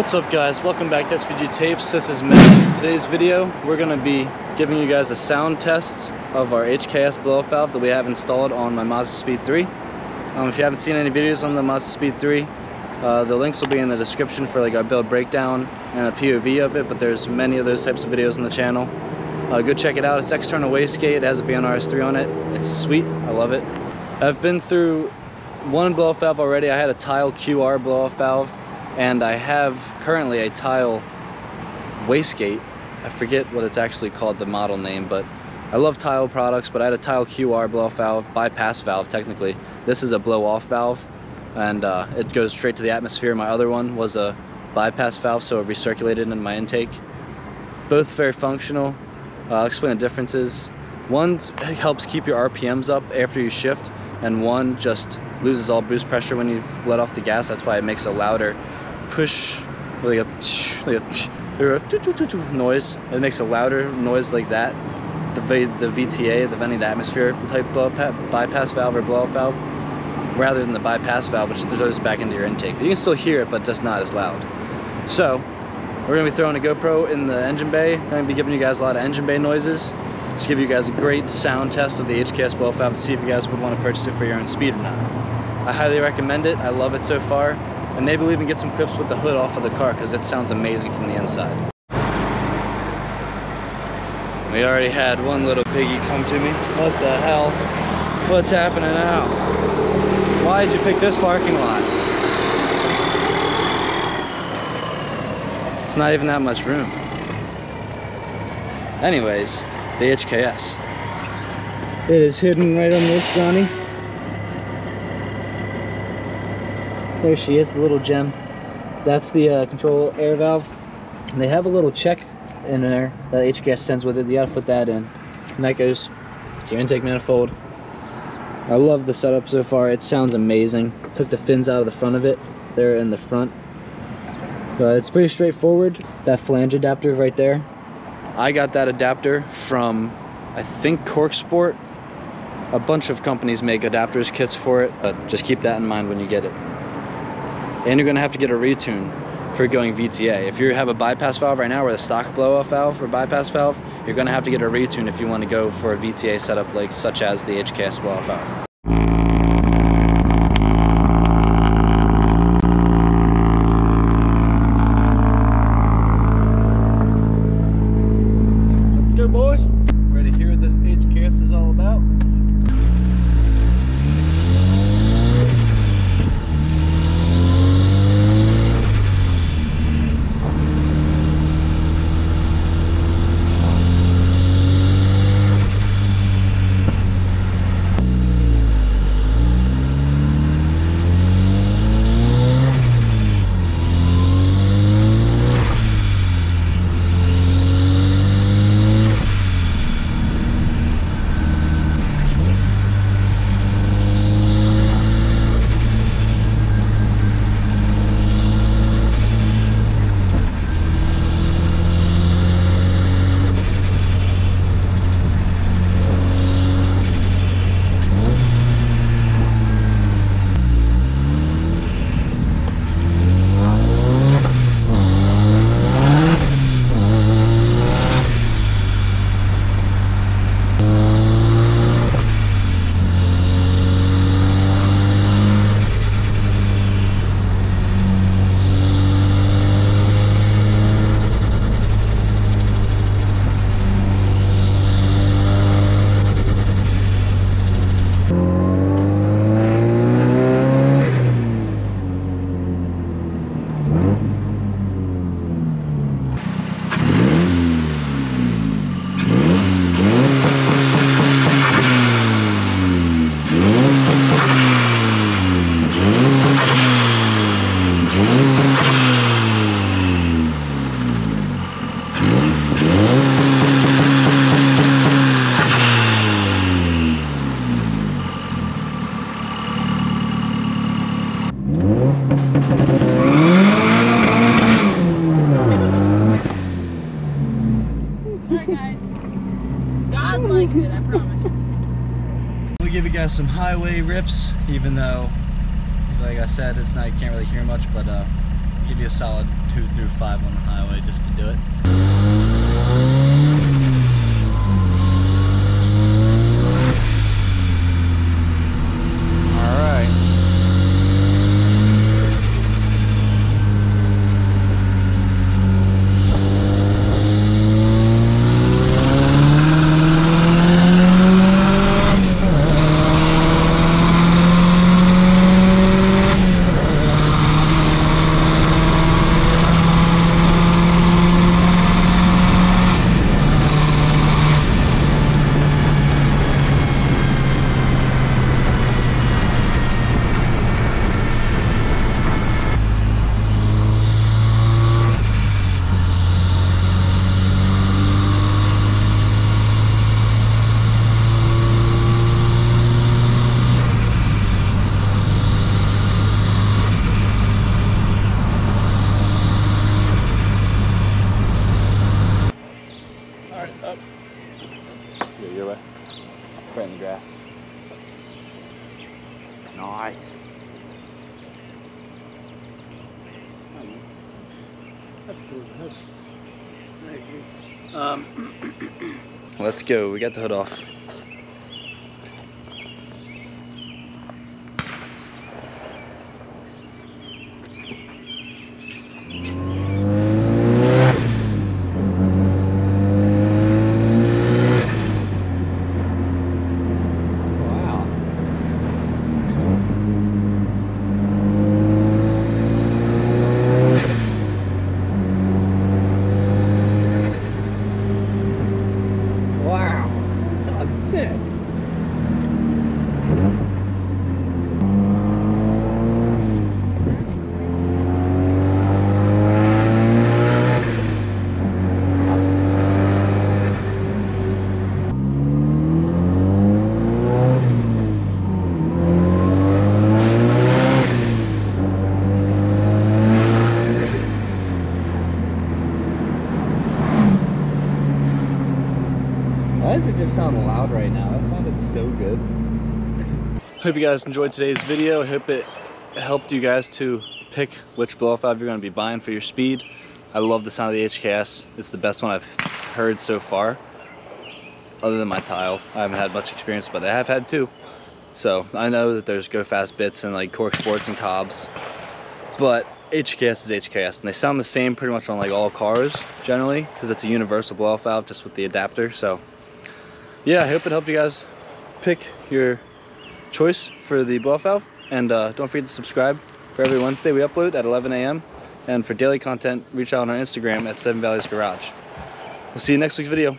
What's up guys, welcome back to SVG Tapes. This is Matt. Today's video we're going to be giving you guys a sound test of our HKS blow-off valve that we have installed on my Mazdaspeed 3. If you haven't seen any videos on the Mazdaspeed 3, the links will be in the description for like our build breakdown and a POV of it, but there's many of those types of videos on the channel. Go check it out. It's external wastegate, it has a BNRS3 on it. It's sweet, I love it. I've been through one blow-off valve already. I had a tile QR blow-off valve, and I have currently a tile wastegate. I forget what it's actually called, the model name, but I love tile products. But I had a tile QR blow-off valve, bypass valve technically. This is a blow-off valve, and it goes straight to the atmosphere. My other one was a bypass valve, so it recirculated in my intake. Both very functional. I'll explain the differences. One helps keep your RPMs up after you shift, and one just loses all boost pressure when you let off the gas. That's why it makes a louder push, like a noise. It makes a louder noise like that. The VTA, the venting to atmosphere type bypass valve or blow-off valve, rather than the bypass valve, which throws back into your intake. You can still hear it, but just not as loud. So we're gonna be throwing a GoPro in the engine bay. I'm gonna be giving you guys a lot of engine bay noises. Just give you guys a great sound test of the HKS blow-off valve to see if you guys would want to purchase it for your own speed or not. I highly recommend it. I love it so far. And maybe we'll even get some clips with the hood off of the car because it sounds amazing from the inside. We already had one little piggy come to me. What the hell? What's happening now? Why did you pick this parking lot? It's not even that much room. Anyways, the HKS. It is hidden right on this Johnny. There she is, the little gem. That's the control air valve. And they have a little check in there that HKS sends with it. You gotta put that in. And that goes to your intake manifold. I love the setup so far. It sounds amazing. Took the fins out of the front of it. They're in the front. But it's pretty straightforward. That flange adapter right there. I got that adapter from, I think, Corksport. A bunch of companies make adapters kits for it, but just keep that in mind when you get it. And you're gonna have to get a retune for going VTA. If you have a bypass valve right now, or the stock blow-off valve or bypass valve, you're gonna have to get a retune if you want to go for a VTA setup like such as the HKS blow-off valve. Let's go, boys. Ready to hear what this HKS is all about? like it, I promise. We'll give you guys some highway rips, even though, like I said, it's not, you can't really hear much, but give you a solid 2 through 5 on the highway just to do it. Up. Yeah, your way. Right in the grass. Nice. That's cool. Let's go. We got the hood off. Why does it just sound loud right now? That sounded so good. Hope you guys enjoyed today's video. I hope it helped you guys to pick which blow-off valve you're going to be buying for your speed. I love the sound of the HKS. It's the best one I've heard so far. Other than my tile. I haven't had much experience, but I have had two. So I know that there's go fast bits and like cork sports and Cobbs. But HKS is HKS, and they sound the same pretty much on like all cars generally, because it's a universal blow-off valve just with the adapter. So yeah, I hope it helped you guys pick your choice for the blow-off valve. And don't forget to subscribe. For every Wednesday we upload at 11 a.m. And for daily content, reach out on our Instagram at 7 Valleys Garage. We'll see you next week's video.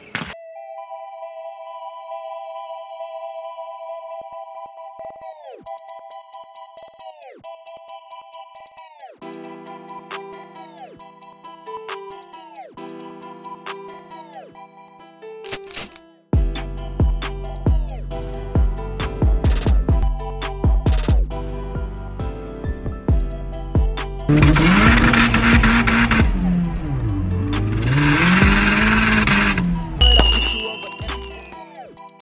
Mm-hmm.